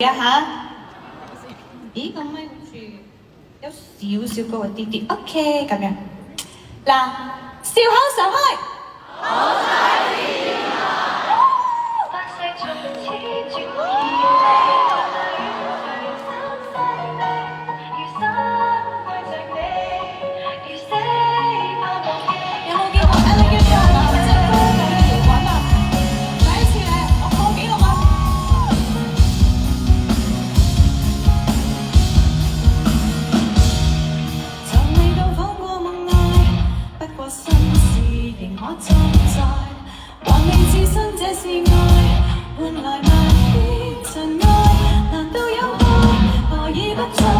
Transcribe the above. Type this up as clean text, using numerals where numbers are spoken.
嚇？咦，個咪好似有少少高啲啲，OK 咁樣。嗱，笑口常開。好睇啲啊！白色從此絕意有冇見過 Elegant Young 啊？即係高度嘅搖滾啊！第一次咧，我破紀錄啊！從未到訪過夢外，不過心事仍可裝載，還未置身這是愛，換來萬遍塵埃，難道有愛何以不再？